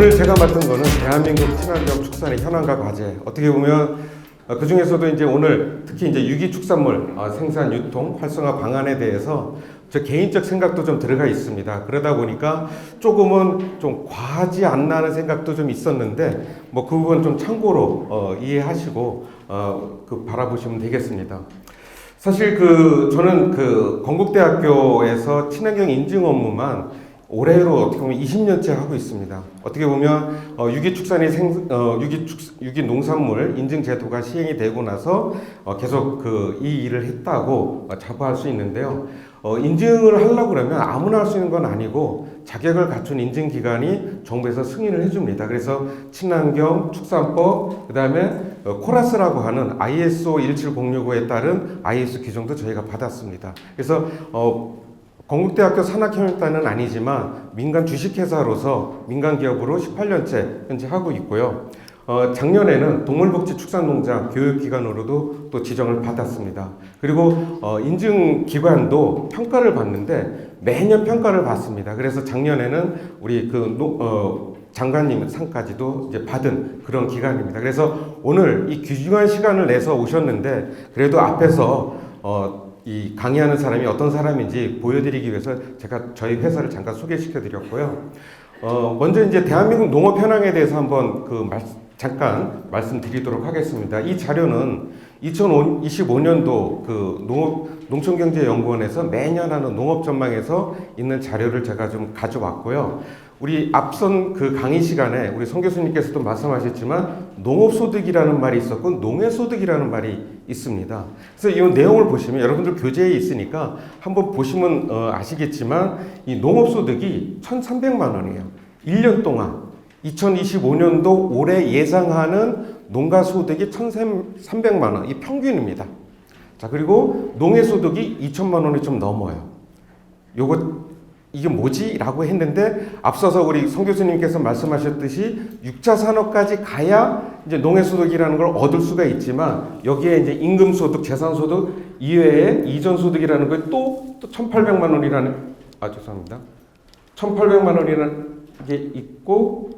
오늘 제가 맡은 거는 대한민국 친환경 축산의 현황과 과제. 어떻게 보면 그 중에서도 이제 오늘 특히 이제 유기축산물 생산, 유통, 활성화 방안에 대해서 제 개인적 생각도 좀 들어가 있습니다. 그러다 보니까 조금은 좀 과하지 않나 하는 생각도 좀 있었는데 뭐 그 부분 좀 참고로 이해하시고 바라보시면 되겠습니다. 사실 저는 건국대학교에서 친환경 인증 업무만 올해로 어떻게 보면 20년째 하고 있습니다. 어떻게 보면 유기 농산물 인증 제도가 시행이 되고 나서 계속 이 일을 했다고 자부할 수 있는데요. 인증을 하려고 그러면 아무나 할 수 있는 건 아니고 자격을 갖춘 인증 기관이 정부에서 승인을 해줍니다. 그래서 친환경 축산법, 그다음에 코라스라고 하는 ISO 17065에 따른 IS 규정도 저희가 받았습니다. 그래서 건국대학교 산학협력단은 아니지만 민간 주식회사로서 민간 기업으로 18년째 현재 하고 있고요. 작년에는 동물복지축산농장 교육기관으로도 또 지정을 받았습니다. 그리고 인증기관도 평가를 받는데 매년 평가를 받습니다. 그래서 작년에는 우리 장관님 상까지도 이제 받은 그런 기관입니다. 그래서 오늘 이 귀중한 시간을 내서 오셨는데 그래도 앞에서 이 강의하는 사람이 어떤 사람인지 보여드리기 위해서 제가 저희 회사를 잠깐 소개시켜 드렸고요. 먼저 이제 대한민국 농업 현황에 대해서 한번 잠깐 말씀드리도록 하겠습니다. 이 자료는 2025년도 농촌경제연구원에서 매년 하는 농업 전망에서 있는 자료를 제가 좀 가져왔고요. 우리 앞선 강의 시간에 우리 송 교수님께서도 말씀하셨지만 농업소득이라는 말이 있었고 농해소득이라는 말이 있습니다. 그래서 이 내용을 보시면 여러분들 교재에 있으니까 한번 보시면 아시겠지만 이 농업소득이 1,300만 원이에요. 1년 동안 2025년도 올해 예상하는 농가소득이 1,300만 원, 이 평균입니다. 자, 그리고 농해소득이 2천만 원이 좀 넘어요. 이게 뭐지? 라고 했는데 앞서서 우리 송 교수님께서 말씀하셨듯이 6차 산업까지 가야 이제 농해소득이라는 걸 얻을 수가 있지만 여기에 이제 임금소득, 재산소득 이외에 이전소득이라는 게 또 1,800만 원이라는, 죄송합니다. 1,800만 원이라는 게 있고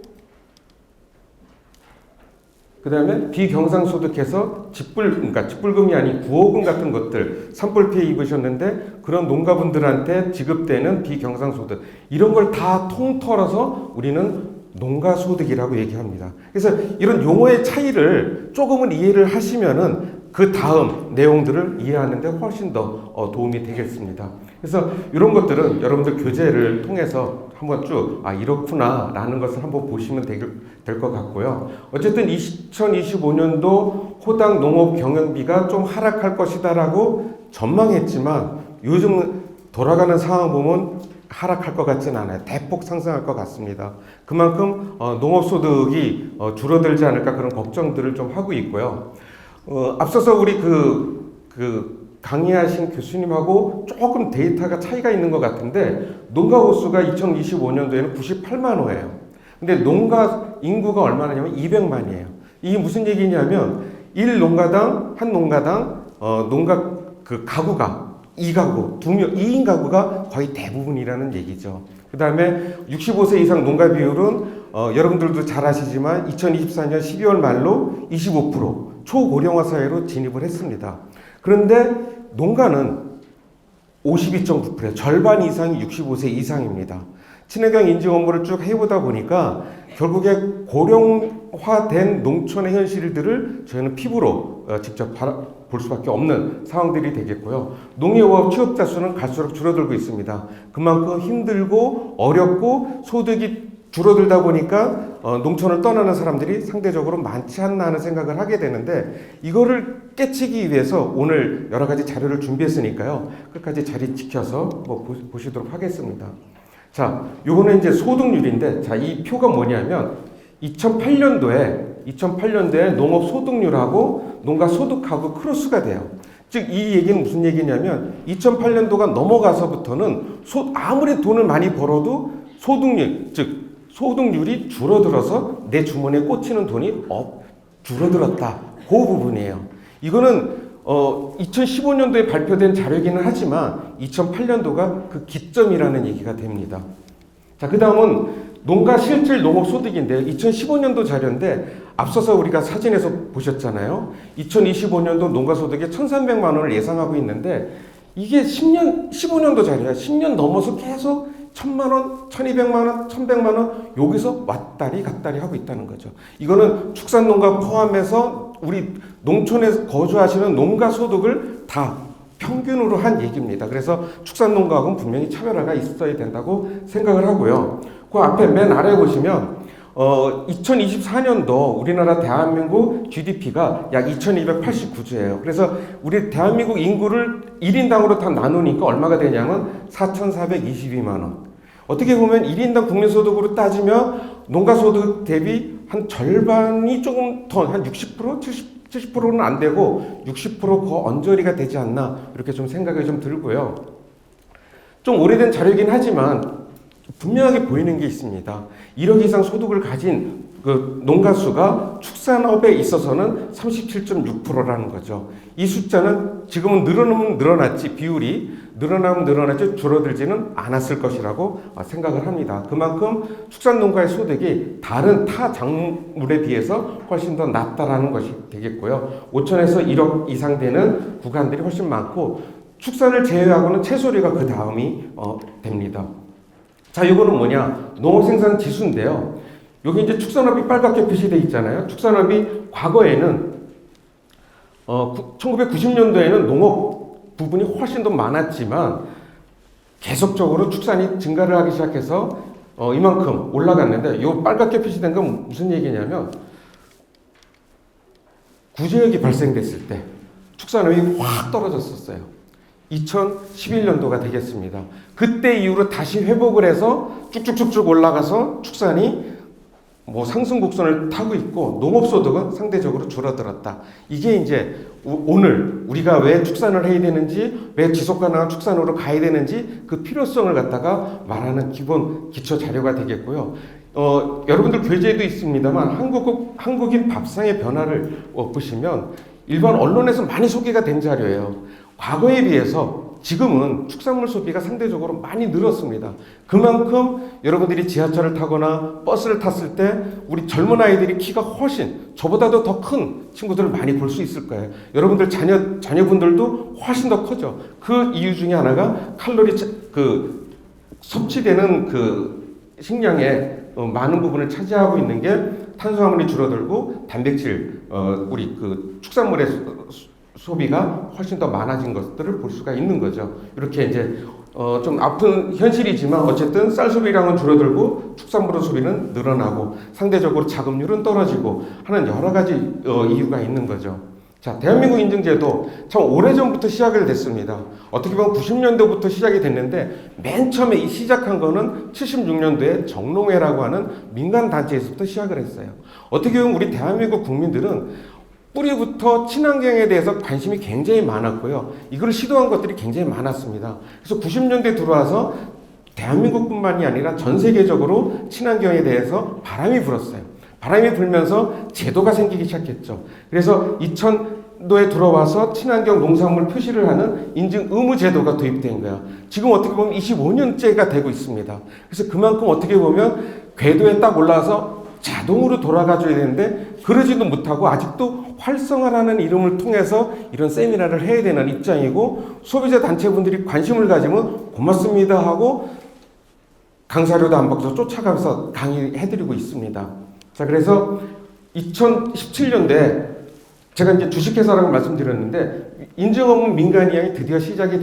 그 다음에 비경상소득해서 직불금이 아닌 구호금 같은 것들 산불피해 입으셨는데 그런 농가분들한테 지급되는 비경상소득 이런 걸 다 통틀어서 우리는 농가소득이라고 얘기합니다. 그래서 이런 용어의 차이를 조금은 이해를 하시면은 그 다음 내용들을 이해하는 데 훨씬 더 도움이 되겠습니다. 그래서 이런 것들은 여러분들 교재를 통해서 한번 쭉 이렇구나 라는 것을 한번 보시면 될 것 같고요. 어쨌든 2025년도 호당 농업 경영비가 좀 하락할 것이다 라고 전망했지만 요즘 돌아가는 상황 보면 하락할 것 같지는 않아요. 대폭 상승할 것 같습니다. 그만큼 농업소득이 줄어들지 않을까 그런 걱정들을 좀 하고 있고요. 앞서서 우리 강의하신 교수님하고 조금 데이터가 차이가 있는 것 같은데 농가 호수가 2025년도에는 98만 호예요. 근데 농가 인구가 얼마냐면 200만이에요. 이게 무슨 얘기냐면 한 농가당 가구가 2가구, 2인 가구가 거의 대부분이라는 얘기죠. 그 다음에 65세 이상 농가 비율은 여러분들도 잘 아시지만 2024년 12월 말로 25% 초고령화 사회로 진입을 했습니다. 그런데 농가는 52.9%, 절반 이상이 65세 이상입니다. 친환경 인증 업무를 쭉 해보다 보니까 결국에 고령화된 농촌의 현실들을 저희는 피부로 직접 볼 수밖에 없는 상황들이 되겠고요. 농業취업자 수는 갈수록 줄어들고 있습니다. 그만큼 힘들고 어렵고 소득이 줄어들다 보니까 농촌을 떠나는 사람들이 상대적으로 많지 않나 하는 생각을 하게 되는데 이거를 깨치기 위해서 오늘 여러 가지 자료를 준비했으니까요. 끝까지 자리 지켜서 보시도록 하겠습니다. 자, 요거는 이제 소득률인데, 자, 이 표가 뭐냐면 2008년도에 농업 소득률하고 농가 소득하고 크로스가 돼요. 즉, 이 얘기는 무슨 얘기냐면 2008년도가 넘어가서부터는 아무리 돈을 많이 벌어도 소득률이 줄어들어서 내 주머니에 꽂히는 돈이 줄어들었다. 그 부분이에요. 이거는 2015년도에 발표된 자료이기는 하지만 2008년도가 그 기점이라는 얘기가 됩니다. 자, 그 다음은 농가 실질 농업 소득인데요. 2015년도 자료인데 앞서서 우리가 사진에서 보셨잖아요. 2025년도 농가 소득이 1,300만 원을 예상하고 있는데 이게 15년도 자료야. 10년 넘어서 계속 1,000만 원, 1,200만 원, 1,100만 원 여기서 왔다리 갔다리 하고 있다는 거죠. 이거는 축산농가 포함해서 우리 농촌에 거주하시는 농가 소득을 다 평균으로 한 얘기입니다. 그래서 축산농가하고는 분명히 차별화가 있어야 된다고 생각을 하고요. 그 앞에 맨 아래 보시면 2024년도 우리나라 대한민국 GDP가 약 2,289주예요. 그래서 우리 대한민국 인구를 1인당으로 다 나누니까 얼마가 되냐면 4,422만 원. 어떻게 보면 1인당 국민소득으로 따지면 농가소득 대비 한 절반이 조금 더, 한 60%? 70%는 안 되고 60% 언저리가 되지 않나 이렇게 좀 생각이 좀 들고요. 좀 오래된 자료이긴 하지만 분명하게 보이는 게 있습니다. 1억 이상 소득을 가진 그 농가 수가 축산업에 있어서는 37.6%라는 거죠. 이 숫자는 지금은 늘어나면 늘어났지, 비율이 늘어나면 늘어났지 줄어들지는 않았을 것이라고 생각을 합니다. 그만큼 축산농가의 소득이 다른 타 작물에 비해서 훨씬 더 낮다라는 것이 되겠고요. 5천에서 1억 이상 되는 구간들이 훨씬 많고 축산을 제외하고는 채소류가 그 다음이 됩니다. 자, 이거는 뭐냐? 농업생산 지수인데요. 여기 이제 축산업이 빨갛게 표시되어 있잖아요. 축산업이 과거에는 1990년도에는 농업 부분이 훨씬 더 많았지만 계속적으로 축산이 증가를 하기 시작해서 이만큼 올라갔는데 이 빨갛게 표시된 건 무슨 얘기냐면 구제역이 발생됐을 때 축산업이 확 떨어졌었어요. 2011년도가 되겠습니다. 그때 이후로 다시 회복을 해서 쭉쭉쭉쭉 올라가서 축산이 상승 곡선을 타고 있고 농업소득은 상대적으로 줄어들었다. 이게 이제 오늘 우리가 왜 축산을 해야 되는지, 왜 지속가능한 축산으로 가야 되는지 그 필요성을 갖다가 말하는 기본 기초 자료가 되겠고요. 여러분들 교재에도 있습니다만 한국인 밥상의 변화를 보시면 일반 언론에서 많이 소개가 된 자료예요. 과거에 비해서 지금은 축산물 소비가 상대적으로 많이 늘었습니다. 그만큼 여러분들이 지하철을 타거나 버스를 탔을 때 우리 젊은 아이들이 키가 훨씬 저보다도 더 큰 친구들을 많이 볼 수 있을 거예요. 여러분들 자녀분들도 훨씬 더 커져. 그 이유 중에 하나가 칼로리 섭취되는 그 식량의 많은 부분을 차지하고 있는 게 탄수화물이 줄어들고 단백질 우리 그 축산물의 소비가 훨씬 더 많아진 것들을 볼 수가 있는 거죠. 이렇게 이제 좀 아픈 현실이지만 어쨌든 쌀 소비량은 줄어들고 축산물 소비는 늘어나고 상대적으로 자급률은 떨어지고 하는 여러 가지 이유가 있는 거죠. 자, 대한민국 인증제도 참 오래전부터 시작을 됐습니다. 어떻게 보면 90년도부터 시작이 됐는데 맨 처음에 시작한 거는 76년도에 정농회라고 하는 민간단체에서부터 시작을 했어요. 어떻게 보면 우리 대한민국 국민들은 뿌리부터 친환경에 대해서 관심이 굉장히 많았고요. 이걸 시도한 것들이 굉장히 많았습니다. 그래서 90년대 들어와서 대한민국뿐만이 아니라 전 세계적으로 친환경에 대해서 바람이 불었어요. 바람이 불면서 제도가 생기기 시작했죠. 그래서 2000도에 들어와서 친환경 농산물 표시를 하는 인증 의무 제도가 도입된 거예요. 지금 어떻게 보면 25년째가 되고 있습니다. 그래서 그만큼 어떻게 보면 궤도에 딱 올라와서 자동으로 돌아가줘야 되는데 그러지도 못하고 아직도 활성화라는 이름을 통해서 이런 세미나를 해야 되는 입장이고 소비자 단체분들이 관심을 가지면 고맙습니다 하고 강사료도 안 받고 쫓아가면서 강의해드리고 있습니다. 자, 그래서 2017년도에 제가 이제 주식회사라고 말씀드렸는데 인증 업무 민간 이양이 드디어 시작이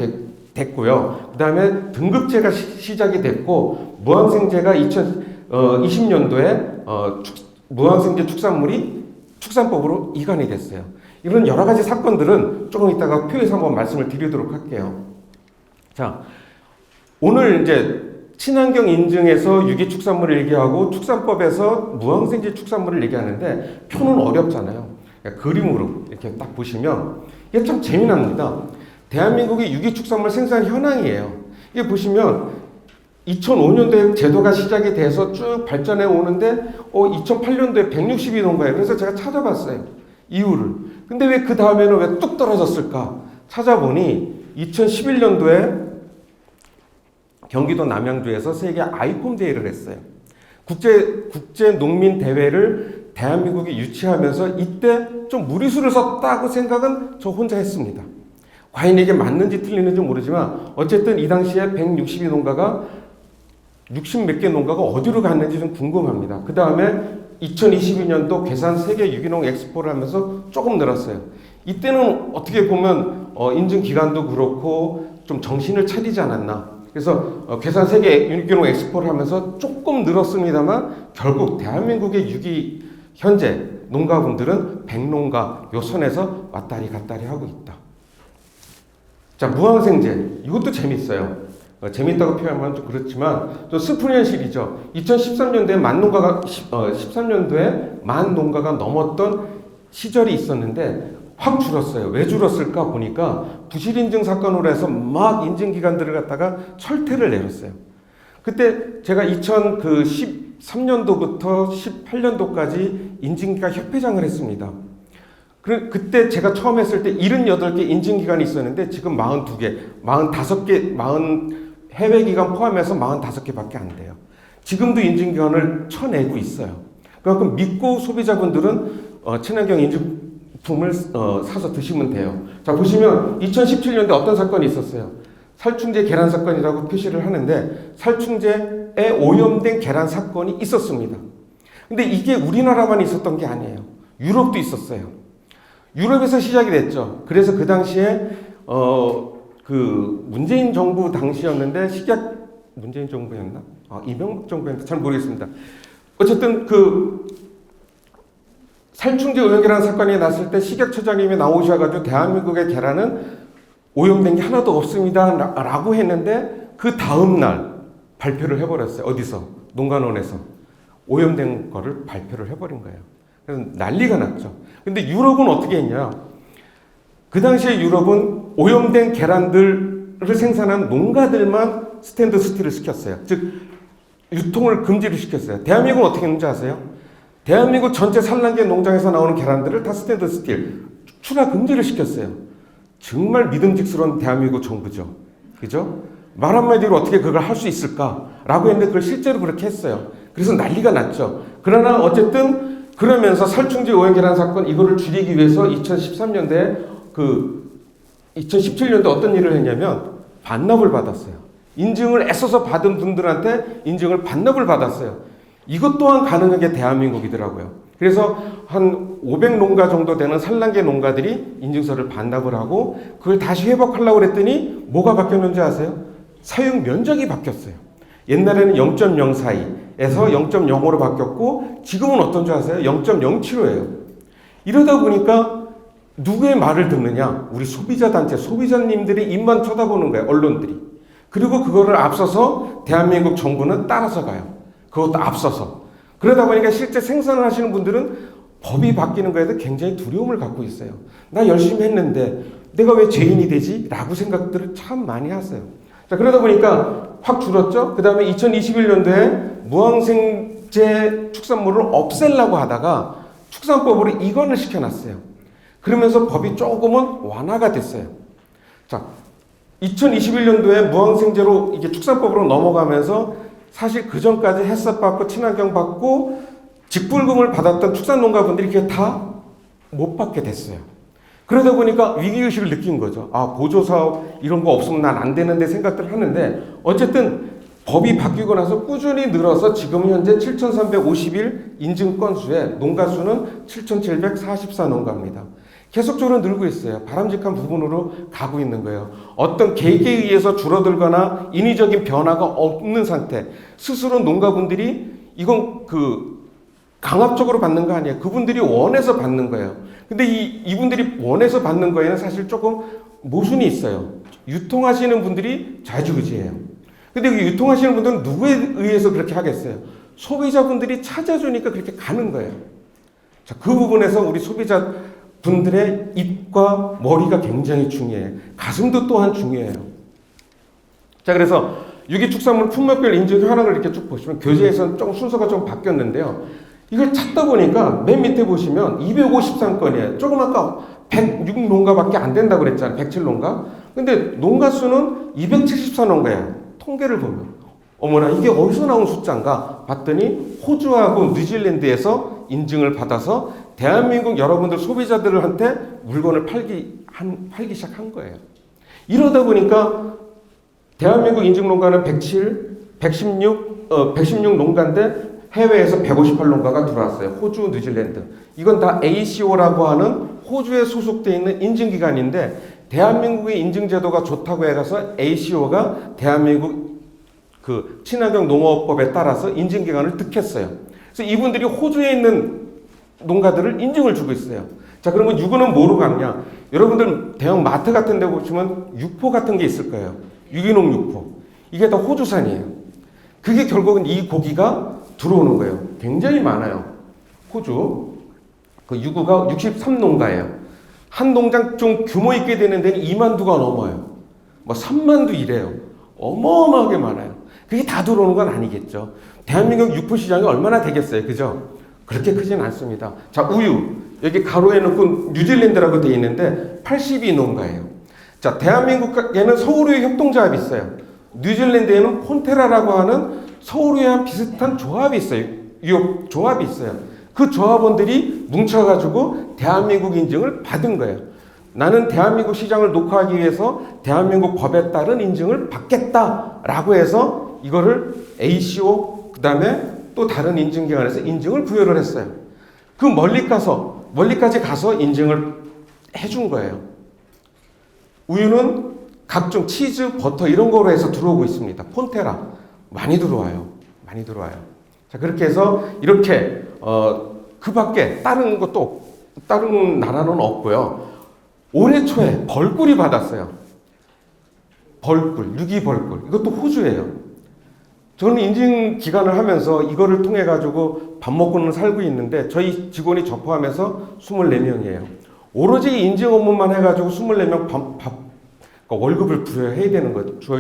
됐고요. 그 다음에 등급제가 시작이 됐고 무항생제가 2020년도에 무항생제 축산물이 축산법으로 이관이 됐어요. 이런 여러 가지 사건들은 조금 이따가 표에서 한번 말씀을 드리도록 할게요. 자, 오늘 이제 친환경 인증에서 유기축산물을 얘기하고 축산법에서 무항생제 축산물을 얘기하는데 표는 어렵잖아요. 그러니까 그림으로 이렇게 딱 보시면 이게 참 재미납니다. 대한민국의 유기축산물 생산 현황이에요. 이게 보시면 2005년도에 제도가 시작이 돼서 쭉 발전해 오는데 2008년도에 162도인가요? 그래서 제가 찾아봤어요. 이유를. 근데 왜 그 다음에는 왜 뚝 떨어졌을까? 찾아보니 2011년도에 경기도 남양주에서 세계 아이콘 대회를 했어요. 국제 농민 대회를 대한민국이 유치하면서 이때 좀 무리수를 썼다고 생각은 저 혼자 했습니다. 과연 이게 맞는지 틀리는지 모르지만 어쨌든 이 당시에 162 농가가 60 몇 개 농가가 어디로 갔는지 좀 궁금합니다. 그 다음에 2022년도 괴산 세계 유기농 엑스포를 하면서 조금 늘었어요. 이때는 어떻게 보면 인증 기간도 그렇고 좀 정신을 차리지 않았나. 그래서 괴산 세계 유기농 엑스포를 하면서 조금 늘었습니다만 결국 대한민국의 현재 농가분들은 100농가 요 선에서 왔다리 갔다리 하고 있다. 자, 무항생제 이것도 재밌어요. 재밌다고 표현하면 좀 그렇지만 좀 슬픈 현실이죠. 2013년도에 만 농가가 13년도에 만 농가가 넘었던 시절이 있었는데 확 줄었어요. 왜 줄었을까 보니까 부실 인증 사건으로 해서 막 인증 기관들을 갖다가 철퇴를 내렸어요. 그때 제가 2013년도부터 18년도까지 인증기관 협회장을 했습니다. 그때 제가 처음 했을 때 78개 인증기관이 있었는데 지금 42개, 45개, 해외기관 포함해서 45개밖에 안 돼요. 지금도 인증기관을 쳐내고 있어요. 그만큼 믿고 소비자분들은 친환경 인증품을 사서 드시면 돼요. 자, 보시면 2017년도에 어떤 사건이 있었어요. 살충제 계란 사건이라고 표시를 하는데 살충제에 오염된 계란 사건이 있었습니다. 근데 이게 우리나라만 있었던 게 아니에요. 유럽도 있었어요. 유럽에서 시작이 됐죠. 그래서 그 당시에 그 문재인 정부 당시였는데 문재인 정부였나? 이명박 정부였나? 잘 모르겠습니다. 어쨌든 그 살충제 오염 계란 사건이 났을 때 식약처장님이 나오셔가지고 대한민국의 계란은 오염된 게 하나도 없습니다 라고 했는데 그 다음날 발표를 해버렸어요. 어디서? 농가원에서 오염된 거를 발표를 해버린 거예요. 그래서 난리가 났죠. 근데 유럽은 어떻게 했냐? 그 당시에 유럽은 오염된 계란들을 생산한 농가들만 스탠드 스틸을 시켰어요. 즉 유통을 금지를 시켰어요. 대한민국은 어떻게 했는지 아세요? 대한민국 전체 산란계 농장에서 나오는 계란들을 다 스탠드 스틸 출하 금지를 시켰어요. 정말 믿음직스러운 대한민국 정부죠. 그죠? 말 한마디로 어떻게 그걸 할 수 있을까라고 했는데 그걸 실제로 그렇게 했어요. 그래서 난리가 났죠. 그러나 어쨌든 그러면서 살충제 오염 계란 사건 이거를 줄이기 위해서 2013년도에 2017년도에 어떤 일을 했냐면 반납을 받았어요. 인증을 애써서 받은 분들한테 인증을 반납을 받았어요. 이것 또한 가능한 게 대한민국이더라고요. 그래서 한 500농가 정도 되는 산란계 농가들이 인증서를 반납을 하고 그걸 다시 회복하려고 그랬더니 뭐가 바뀌었는지 아세요? 사용 면적이 바뀌었어요. 옛날에는 0.04에서 0.05로 바뀌었고 지금은 어떤 줄 아세요? 0.07호예요. 이러다 보니까 누구의 말을 듣느냐? 우리 소비자단체, 소비자님들이 입만 쳐다보는 거예요. 언론들이. 그리고 그거를 앞서서 대한민국 정부는 따라서 가요. 그것도 앞서서. 그러다 보니까 실제 생산을 하시는 분들은 법이 바뀌는 거에도 굉장히 두려움을 갖고 있어요. 나 열심히 했는데 내가 왜 죄인이 되지? 라고 생각들을 참 많이 하세요. 자, 그러다 보니까 확 줄었죠. 그 다음에 2021년도에 무항생제 축산물을 없애려고 하다가 축산법으로 이관을 시켜놨어요. 그러면서 법이 조금은 완화가 됐어요. 자, 2021년도에 무항생제로 이게 축산법으로 넘어가면서 사실 그 전까지 햇섭 받고 친환경 받고 직불금을 받았던 축산농가분들이 그게 다 못 받게 됐어요. 그러다 보니까 위기의식을 느낀 거죠. 보조사업 이런 거 없으면 난 안 되는데 생각들 하는데 어쨌든 법이 바뀌고 나서 꾸준히 늘어서 지금 현재 7,351 인증 건수에 농가 수는 7,744농가입니다. 계속적으로 늘고 있어요. 바람직한 부분으로 가고 있는 거예요. 어떤 계기에 의해서 줄어들거나 인위적인 변화가 없는 상태. 스스로 농가분들이 이건 강압적으로 받는 거 아니에요. 그분들이 원해서 받는 거예요. 근데 이분들이 원해서 받는 거에는 사실 조금 모순이 있어요. 유통하시는 분들이 좌지우지예요. 근데 그 유통하시는 분들은 누구에 의해서 그렇게 하겠어요? 소비자분들이 찾아주니까 그렇게 가는 거예요. 자, 그 부분에서 우리 소비자 분들의 입과 머리가 굉장히 중요해요. 가슴도 또한 중요해요. 자, 그래서 유기축산물 품목별 인증 현황을 이렇게 쭉 보시면 교재에서는 조금 순서가 좀 바뀌었는데요. 이걸 찾다 보니까 맨 밑에 보시면 253건이에요. 조금 아까 106농가밖에 안 된다고 그랬잖아요. 107농가. 근데 농가 수는 274농가예요. 통계를 보면. 어머나 이게 어디서 나온 숫자인가 봤더니 호주하고 뉴질랜드에서 인증을 받아서 대한민국 여러분들 소비자들한테 물건을 팔기 시작한 거예요. 이러다 보니까 대한민국 인증 농가는 116 농가인데 해외에서 158 농가가 들어왔어요. 호주, 뉴질랜드. 이건 다 ACO라고 하는 호주에 소속되어 있는 인증기관인데 대한민국의 인증제도가 좋다고 해서 ACO가 대한민국 그 친환경 농업법에 따라서 인증기관을 득했어요. 그래서 이분들이 호주에 있는 농가들을 인증을 주고 있어요. 자, 그러면 유구는 뭐로 가느냐? 여러분들 대형 마트 같은 데 보시면 육포 같은 게 있을 거예요. 유기농 육포. 이게 다 호주산이에요. 그게 결국은 이 고기가 들어오는 거예요. 굉장히 많아요. 호주. 그 유구가 63농가예요. 한 농장 좀 규모 있게 되는 데는 2만 두가 넘어요. 뭐 3만 두 이래요. 어마어마하게 많아요. 그게 다 들어오는 건 아니겠죠. 대한민국 육포 시장이 얼마나 되겠어요. 그죠? 그렇게 크진 않습니다. 자, 우유. 여기 가로에 놓고 뉴질랜드라고 되어 있는데 82농가예요. 자, 대한민국에는 서울우유 협동조합이 있어요. 뉴질랜드에는 폰테라라고 하는 서울우유와 비슷한 조합이 있어요. 유업 조합이 있어요. 그 조합원들이 뭉쳐가지고 대한민국 인증을 받은 거예요. 나는 대한민국 시장을 녹화하기 위해서 대한민국 법에 따른 인증을 받겠다라고 해서 이거를 ACO 그 다음에 또 다른 인증기관에서 인증을 부여를 했어요. 그 멀리까지 가서 인증을 해준 거예요. 우유는 각종 치즈, 버터 이런 거로 해서 들어오고 있습니다. 폰테라 많이 들어와요. 많이 들어와요. 자, 그렇게 해서 이렇게 그 밖에 다른 나라는 없고요. 올해 초에 벌꿀이 받았어요. 벌꿀, 유기벌꿀. 이것도 호주예요. 저는 인증 기간을 하면서 이거를 통해 가지고 밥 먹고는 살고 있는데 저희 직원이 저 포함해서 24명이에요. 오로지 인증 업무만 해가지고 24명 그러니까 월급을 줘야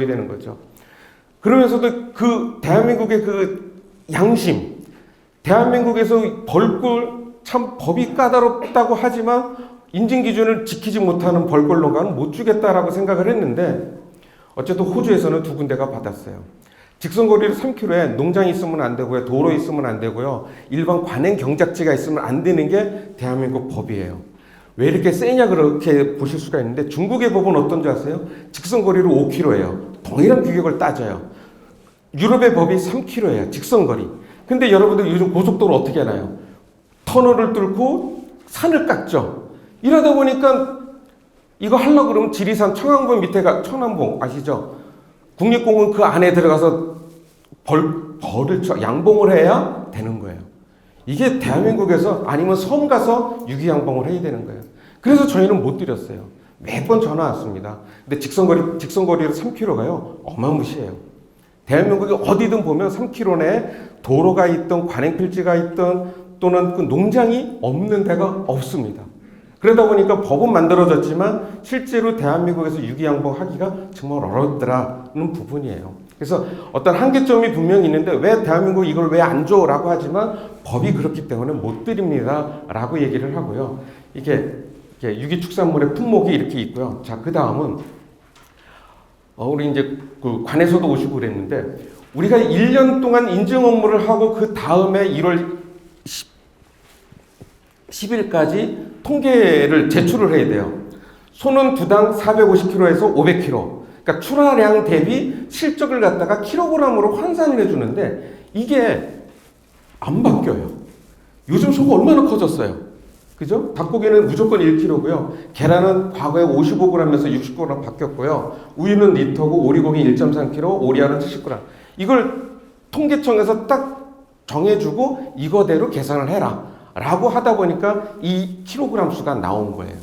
되는 거죠. 그러면서도 그 대한민국의 그 양심, 대한민국에서 벌꿀 참 법이 까다롭다고 하지만 인증 기준을 지키지 못하는 벌꿀 농가는 못 주겠다라고 생각을 했는데 어쨌든 호주에서는 두 군데가 받았어요. 직선거리로 3km에 농장이 있으면 안 되고요. 도로 있으면 안 되고요. 일반 관행 경작지가 있으면 안 되는 게 대한민국 법이에요. 왜 이렇게 세냐 그렇게 보실 수가 있는데 중국의 법은 어떤지 아세요? 직선거리로 5km예요. 동일한 규격을 따져요. 유럽의 법이 3km예요. 직선거리. 근데 여러분들 요즘 고속도로 어떻게 하나요? 터널을 뚫고 산을 깎죠. 이러다 보니까 이거 하려고 그러면 지리산 청양봉 밑에가 청양봉 아시죠? 국립공원 그 안에 들어가서 벌을 양봉을 해야 되는 거예요. 이게 대한민국에서 아니면 섬 가서 유기양봉을 해야 되는 거예요. 그래서 저희는 못 드렸어요. 매번 전화 왔습니다. 근데 직선거리로 3km가요. 어마무시해요. 대한민국에 어디든 보면 3km 내에 도로가 있던 관행필지가 있던 또는 그 농장이 없는 데가 없습니다. 그러다 보니까 법은 만들어졌지만 실제로 대한민국에서 유기양봉하기가 정말 어렵더라는 부분이에요. 그래서 어떤 한계점이 분명히 있는데 왜 대한민국 이걸 왜 안 줘? 라고 하지만 법이 그렇기 때문에 못 드립니다. 라고 얘기를 하고요. 이게 유기축산물의 품목이 이렇게 있고요. 자, 그 다음은 우리 이제 그 관에서도 오시고 그랬는데 우리가 1년 동안 인증 업무를 하고 그 다음에 1월 10일까지 통계를 제출을 해야 돼요. 소는 두당 450kg에서 500kg. 그러니까 출하량 대비 실적을 갖다가 킬로그램으로 환산을 해주는데 이게 안 바뀌어요. 요즘 소가 얼마나 커졌어요. 그죠? 닭고기는 무조건 1kg고요. 계란은 과거에 55g에서 60g 바뀌었고요. 우유는 리터고 오리고기 1.3kg, 오리알은 70g. 이걸 통계청에서 딱 정해주고 이거대로 계산을 해라. 라고 하다 보니까 이 킬로그램 수가 나온 거예요.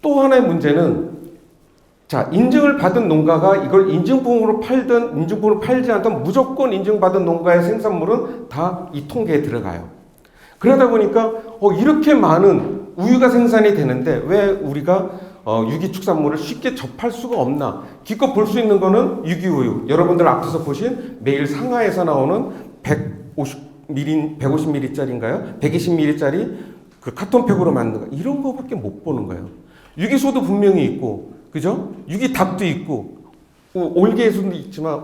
또 하나의 문제는 자, 인증을 받은 농가가 이걸 인증품으로 팔든 인증품으로 팔지 않든 무조건 인증받은 농가의 생산물은 다 이 통계에 들어가요. 그러다 보니까 이렇게 많은 우유가 생산이 되는데 왜 우리가 유기축산물을 쉽게 접할 수가 없나? 기껏 볼 수 있는 거는 유기우유. 여러분들 앞에서 보신 매일 상하에서 나오는 150ml짜리인가요? 120ml짜리 그 카톤팩으로 만든 거. 이런 거밖에 못 보는 거예요. 유기소도 분명히 있고, 그죠? 유기닭도 있고, 올개수도 있지만,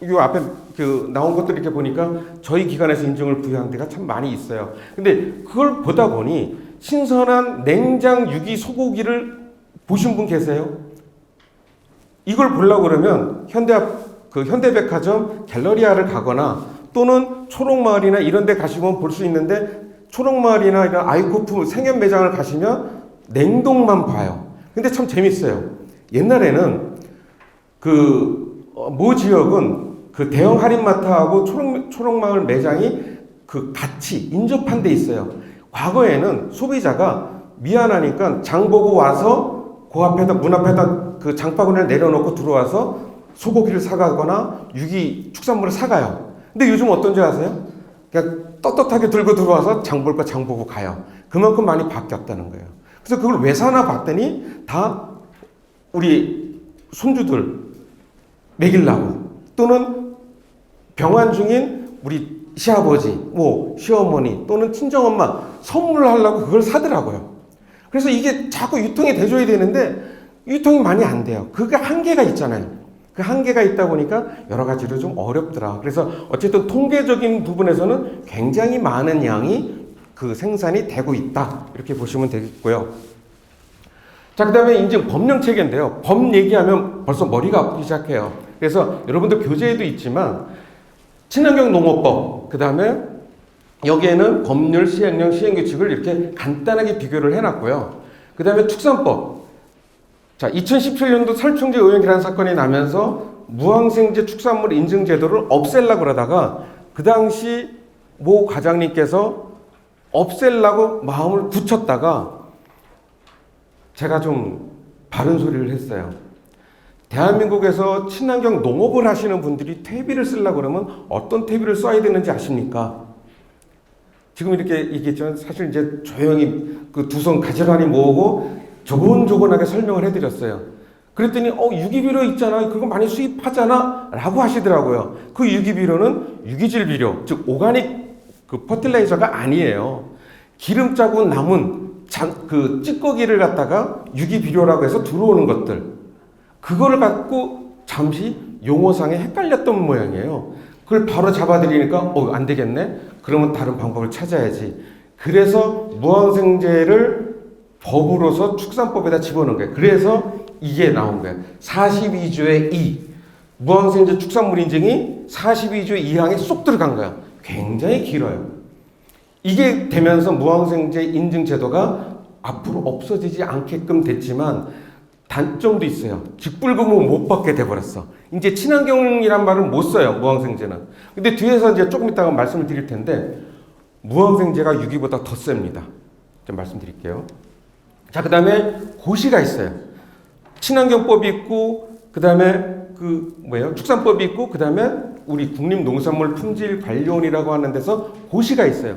요 앞에 그 나온 것들 이렇게 보니까 저희 기관에서 인증을 부여한 데가 참 많이 있어요. 근데 그걸 보다 보니 신선한 냉장 유기 소고기를 보신 분 계세요? 이걸 보려고 그러면 현대백화점 갤러리아를 가거나 또는 초록마을이나 이런 데 가시면 볼 수 있는데, 초록마을이나 이런 아이코프 생협 매장을 가시면 냉동만 봐요. 근데 참 재밌어요. 옛날에는 모 지역은 그 대형 할인마트하고 초록마을 매장이 같이 인접한 데 있어요. 과거에는 소비자가 미안하니까 장 보고 와서 그 앞에다, 문 앞에다 그 장바구니를 내려놓고 들어와서 소고기를 사가거나 유기 축산물을 사가요. 근데 요즘 어떤지 아세요? 그냥 떳떳하게 들고 들어와서 장 볼 거 장 보고 가요. 그만큼 많이 바뀌었다는 거예요. 그래서 그걸 왜 사나 봤더니 다 우리 손주들 먹이려고, 또는 병환 중인 우리 시아버지, 시어머니 또는 친정엄마 선물을 하려고 그걸 사더라고요. 그래서 이게 자꾸 유통이 돼줘야 되는데 유통이 많이 안 돼요. 그게 한계가 있잖아요. 그 한계가 있다 보니까 여러 가지로 좀 어렵더라. 그래서 어쨌든 통계적인 부분에서는 굉장히 많은 양이 그 생산이 되고 있다, 이렇게 보시면 되겠고요. 자, 그 다음에 인증 법령 체계인데요. 법 얘기하면 벌써 머리가 아프기 시작해요. 그래서 여러분들 교재에도 있지만 친환경 농업법, 그 다음에 여기에는 법률, 시행령, 시행규칙을 이렇게 간단하게 비교를 해놨고요. 그 다음에 축산법. 자, 2017년도 살충제 오염기란 사건이 나면서 무항생제 축산물 인증 제도를 없애려고 그러다가 그 당시 모 과장님께서 없애려고 마음을 굳혔다가 제가 좀 바른 소리를 했어요. 대한민국에서 친환경 농업을 하시는 분들이 퇴비를 쓰려고 그러면 어떤 퇴비를 써야 되는지 아십니까? 지금 이렇게 얘기했지만 사실 이제 조용히 그 두 손 가지런히 모으고 조곤조곤하게 설명을 해드렸어요. 그랬더니 유기비료 있잖아, 그거 많이 수입하잖아 라고 하시더라고요. 그 유기비료는 유기질 비료, 즉 오가닉 그 퍼틸라이저가 아니에요. 기름 짜고 남은 그 찌꺼기를 갖다가 유기비료라고 해서 들어오는 것들, 그거를 갖고 잠시 용어상에 헷갈렸던 모양이에요. 그걸 바로 잡아드리니까 안 되겠네, 그러면 다른 방법을 찾아야지. 그래서 무항생제를 법으로서 축산법에다 집어넣은 거예요. 그래서 이게 나온 거예요. 42조의 2. 무항생제 축산물 인증이 42조 2항에 쏙 들어간 거예요. 굉장히 길어요. 이게 되면서 무항생제 인증 제도가 앞으로 없어지지 않게끔 됐지만 단점도 있어요. 직불금은 못 받게 돼버렸어. 이제 친환경이란 말은 못 써요, 무항생제는. 근데 뒤에서 이제 조금 이따가 말씀을 드릴 텐데, 무항생제가 유기보다 더 셉니다. 좀 말씀드릴게요. 자, 그 다음에 고시가 있어요. 친환경법이 있고, 그 다음에 축산법이 있고, 그 다음에 우리 국립농산물 품질관리원이라고 하는 데서 고시가 있어요.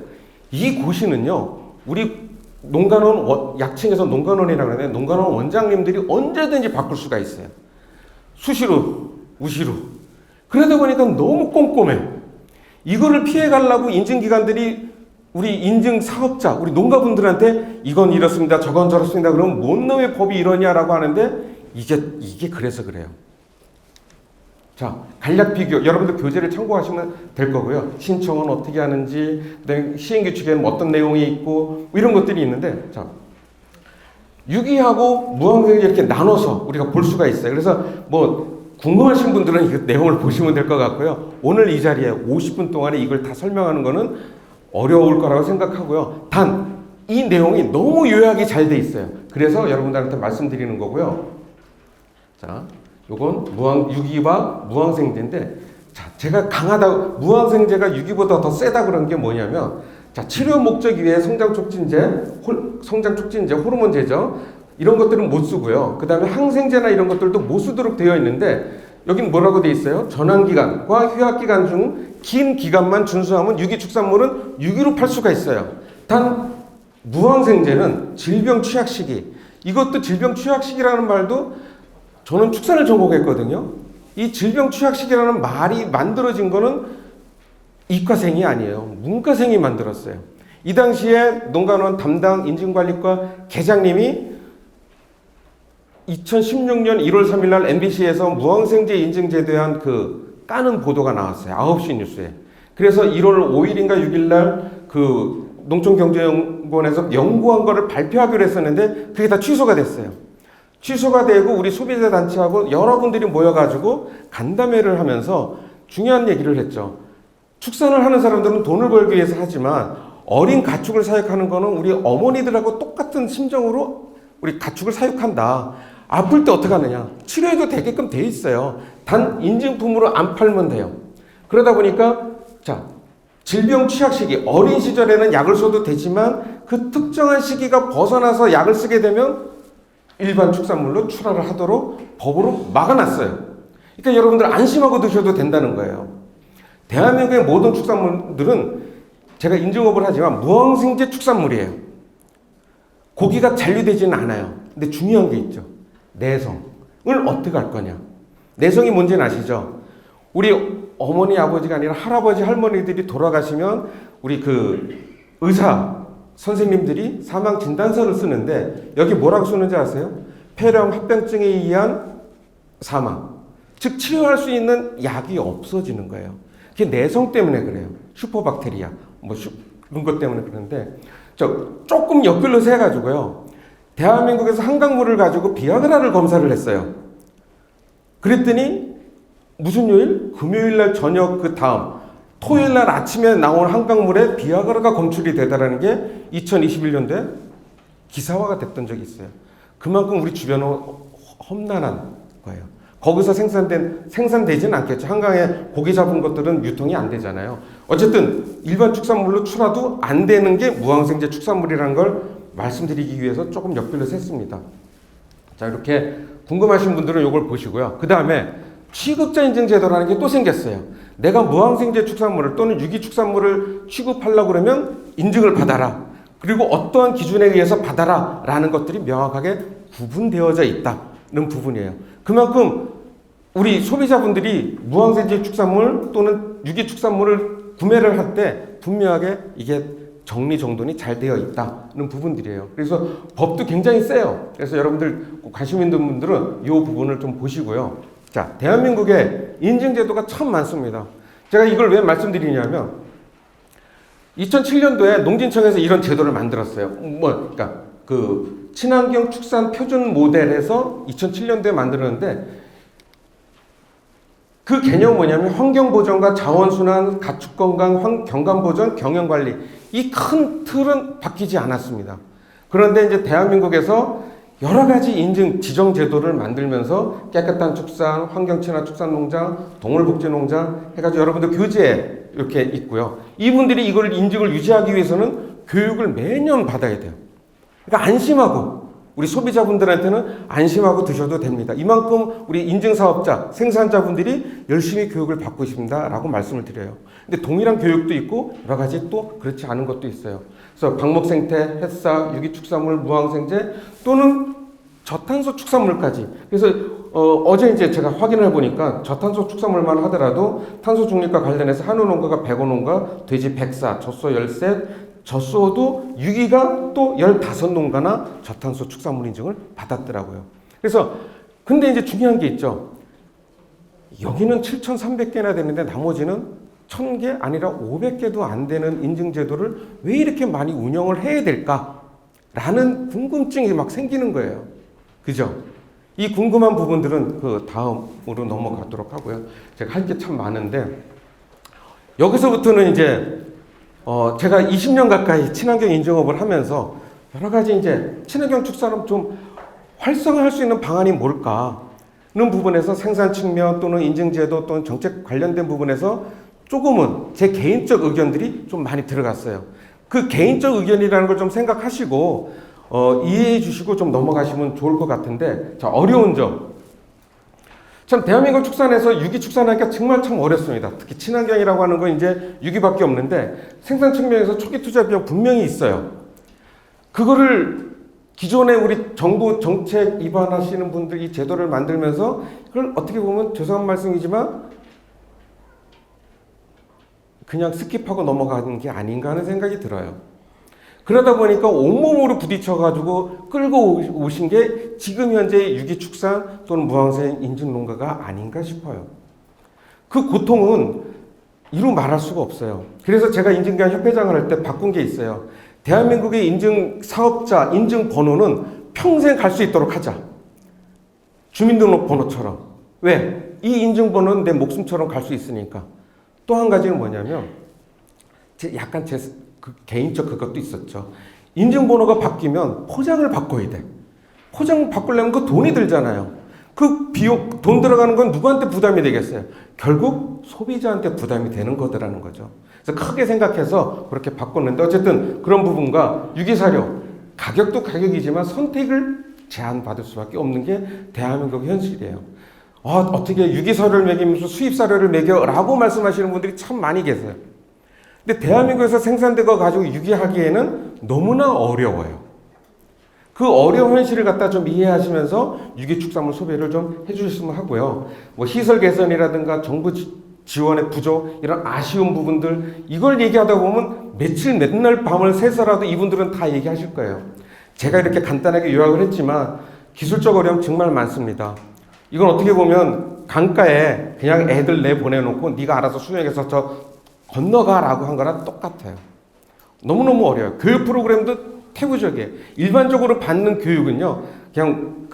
이 고시는요, 우리 농가원, 약칭해서 농가원이라고 하는데, 농가원 원장님들이 언제든지 바꿀 수가 있어요. 수시로, 우시로. 그러다 보니까 너무 꼼꼼해. 이거를 피해가려고 인증기관들이 우리 인증 사업자, 우리 농가분들한테 이건 이렇습니다, 저건 저렇습니다, 그러면 뭔 놈의 법이 이러냐라고 하는데, 이게 그래서 그래요. 자, 간략 비교, 여러분들 교재를 참고하시면 될 거고요. 신청은 어떻게 하는지, 그다음에 시행규칙에는 어떤 내용이 있고, 이런 것들이 있는데, 자, 유기하고 무항생제 이렇게 나눠서 우리가 볼 수가 있어요. 그래서 궁금하신 분들은 이 내용을 보시면 될 것 같고요. 오늘 이 자리에 50분 동안에 이걸 다 설명하는 거는 어려울 거라고 생각하고요. 단, 이 내용이 너무 요약이 잘 돼 있어요. 그래서 여러분들한테 말씀드리는 거고요. 자, 요건 유기와 무항생제인데, 자, 제가 무항생제가 유기보다 더 세다 그런 게 뭐냐면, 자, 치료 목적 이외에 성장 촉진제, 호르몬제죠. 이런 것들은 못 쓰고요. 그 다음에 항생제나 이런 것들도 못 쓰도록 되어 있는데, 여긴 뭐라고 되어 있어요? 전환기간과 휴약기간 중 긴 기간만 준수하면 유기축산물은 유기로 팔 수가 있어요. 단 무항생제는 질병 취약 시기, 이것도 질병 취약 시기라는 말도 저는 축산을 전공했거든요. 이 질병 취약 시기라는 말이 만들어진 거는 이과생이 아니에요. 문과생이 만들었어요. 이 당시에 농가원 담당 인증관리과 계장님이 2016년 1월 3일 날 MBC에서 무항생제 인증제도에 대한 그 까는 보도가 나왔어요. 9시 뉴스에. 그래서 1월 5일인가 6일 날그 농촌경제연구원에서 연구한 거를 발표하기로 했었는데 그게 다 취소가 됐어요. 취소가 되고 우리 소비자 단체하고 여러분들이 모여가지고 간담회를 하면서 중요한 얘기를 했죠. 축산을 하는 사람들은 돈을 벌기 위해서 하지만 어린 가축을 사육하는 거는 우리 어머니들하고 똑같은 심정으로 우리 가축을 사육한다. 아플 때 어떻게 하느냐. 치료해도 되게끔 돼 있어요. 단 인증품으로 안 팔면 돼요. 그러다 보니까 질병 취약 시기, 어린 시절에는 약을 써도 되지만 그 특정한 시기가 벗어나서 약을 쓰게 되면 일반 축산물로 출하를 하도록 법으로 막아놨어요. 그러니까 여러분들 안심하고 드셔도 된다는 거예요. 대한민국의 모든 축산물들은 제가 인증업을 하지만 무항생제 축산물이에요. 고기가 잔류되지는 않아요. 근데 중요한 게 있죠. 내성을 어떻게 할 거냐. 내성이 뭔지는 아시죠? 우리 어머니, 아버지가 아니라 할아버지, 할머니들이 돌아가시면 우리 그 의사, 선생님들이 사망 진단서를 쓰는데 여기 뭐라고 쓰는지 아세요? 폐렴, 합병증에 의한 사망. 즉 치료할 수 있는 약이 없어지는 거예요. 그게 내성 때문에 그래요. 슈퍼박테리아, 그런 것 때문에 그러는데 조금 엮을러서 해가지고요. 대한민국에서 한강물을 가지고 비아그라를 검사를 했어요. 그랬더니 무슨 요일? 금요일 날 저녁 그 다음 토요일 날 아침에 나온 한강물에 비아그라가 검출이 되다라는 게 2021년도에 기사화가 됐던 적이 있어요. 그만큼 우리 주변은 험난한 거예요. 거기서 생산되지는 않겠죠. 한강에 고기 잡은 것들은 유통이 안 되잖아요. 어쨌든 일반 축산물로 출하도 안 되는 게 무항생제 축산물이라는 걸 말씀드리기 위해서 조금 엮을려서 했습니다. 자, 이렇게 궁금하신 분들은 이걸 보시고요. 그 다음에 취급자 인증 제도라는 게 또 생겼어요. 내가 무항생제 축산물을 또는 유기축산물을 취급하려고 그러면 인증을 받아라. 그리고 어떠한 기준에 의해서 받아라 라는 것들이 명확하게 구분되어져 있다는 부분이에요. 그만큼 우리 소비자분들이 무항생제 축산물 또는 유기축산물을 구매를 할 때 분명하게 이게 정리정돈이 잘 되어 있다는 부분들이에요. 그래서 법도 굉장히 세요. 그래서 여러분들 관심 있는 분들은 이 부분을 좀 보시고요. 자, 대한민국에 인증제도가 참 많습니다. 제가 이걸 왜 말씀드리냐면 2007년도에 농진청에서 이런 제도를 만들었어요. 그러니까 그 친환경 축산 표준 모델에서 2007년도에 만들었는데 그 개념은 뭐냐면 환경보전과 자원순환, 가축건강, 경관보전, 경영관리 이 큰 틀은 바뀌지 않았습니다. 그런데 이제 대한민국에서 여러 가지 인증 지정 제도를 만들면서 깨끗한 축산, 환경친화 축산농장, 동물복지농장 해가지고 여러분들 교재에 이렇게 있고요. 이분들이 이걸 인증을 유지하기 위해서는 교육을 매년 받아야 돼요. 그러니까 안심하고 우리 소비자분들한테는 안심하고 드셔도 됩니다. 이만큼 우리 인증사업자, 생산자분들이 열심히 교육을 받고 있습니다 라고 말씀을 드려요. 근데 동일한 교육도 있고 여러 가지 또 그렇지 않은 것도 있어요. 그래서 방목생태, 햇사, 유기축산물, 무항생제 또는 저탄소 축산물까지. 그래서 어제 이제 제가 확인을 해보니까 저탄소 축산물만 하더라도 탄소 중립과 관련해서 한우농가가 105농가, 돼지 104, 젖소 13, 젖소도 유기가 또 15농가나 저탄소 축산물 인증을 받았더라고요. 그래서 근데 이제 중요한 게 있죠. 여기는 7,300개나 되는데 나머지는 1,000개 아니라 500개도 안 되는 인증제도를 왜 이렇게 많이 운영을 해야 될까라는 궁금증이 막 생기는 거예요. 그죠? 이 궁금한 부분들은 그 다음으로 넘어가도록 하고요. 제가 할 게 참 많은데 여기서부터는 이제 제가 20년 가까이 친환경 인증업을 하면서 여러 가지 이제 친환경 축산업 좀 활성화할 수 있는 방안이 뭘까는 부분에서 생산 측면 또는 인증제도 또는 정책 관련된 부분에서 조금은 제 개인적 의견들이 좀 많이 들어갔어요. 그 개인적 의견이라는 걸 좀 생각하시고 이해해 주시고 좀 넘어가시면 좋을 것 같은데, 자, 어려운 점. 참 대한민국 축산에서 유기 축산하기가 정말 참 어렵습니다. 특히 친환경이라고 하는 건 이제 유기밖에 없는데 생산 측면에서 초기 투자 비용 분명히 있어요. 그거를 기존에 우리 정부 정책 입안하시는 분들이 제도를 만들면서 그걸 어떻게 보면 죄송한 말씀이지만 그냥 스킵하고 넘어가는 게 아닌가 하는 생각이 들어요. 그러다 보니까 온몸으로 부딪혀가지고 끌고 오신 게 지금 현재 유기축산 또는 무항생 인증농가가 아닌가 싶어요. 그 고통은 이루 말할 수가 없어요. 그래서 제가 인증기관 협회장을 할 때 바꾼 게 있어요. 대한민국의 인증 사업자 인증 번호는 평생 갈 수 있도록 하자. 주민등록번호처럼. 왜? 이 인증번호는 내 목숨처럼 갈 수 있으니까. 또 한 가지는 뭐냐면 약간 제 개인적 그것도 있었죠. 인증번호가 바뀌면 포장을 바꿔야 돼. 포장 바꾸려면 그 돈이 들잖아요. 그 비용, 돈 들어가는 건 누구한테 부담이 되겠어요? 결국 소비자한테 부담이 되는 거더라는 거죠. 그래서 크게 생각해서 그렇게 바꿨는데 어쨌든 그런 부분과 유기사료, 가격도 가격이지만 선택을 제한받을 수밖에 없는 게 대한민국 현실이에요. 어떻게 유기사료를 먹이면서 수입사료를 먹여라고 말씀하시는 분들이 참 많이 계세요. 근데 대한민국에서 생산되고 가지고 유기하기에는 너무나 어려워요. 그 어려운 현실을 갖다 좀 이해하시면서 유기축산물 소비를 좀 해주셨으면 하고요. 뭐 시설 개선이라든가 정부 지원의 부족, 이런 아쉬운 부분들, 이걸 얘기하다 보면 맨날 밤을 새서라도 이분들은 다 얘기하실 거예요. 제가 이렇게 간단하게 요약을 했지만 기술적 어려움 정말 많습니다. 이건 어떻게 보면 강가에 그냥 애들 내보내놓고 네가 알아서 수영해서 저 건너가라고 한 거랑 똑같아요. 너무너무 어려워요. 교육 프로그램도 태부적이에요. 일반적으로 받는 교육은요, 그냥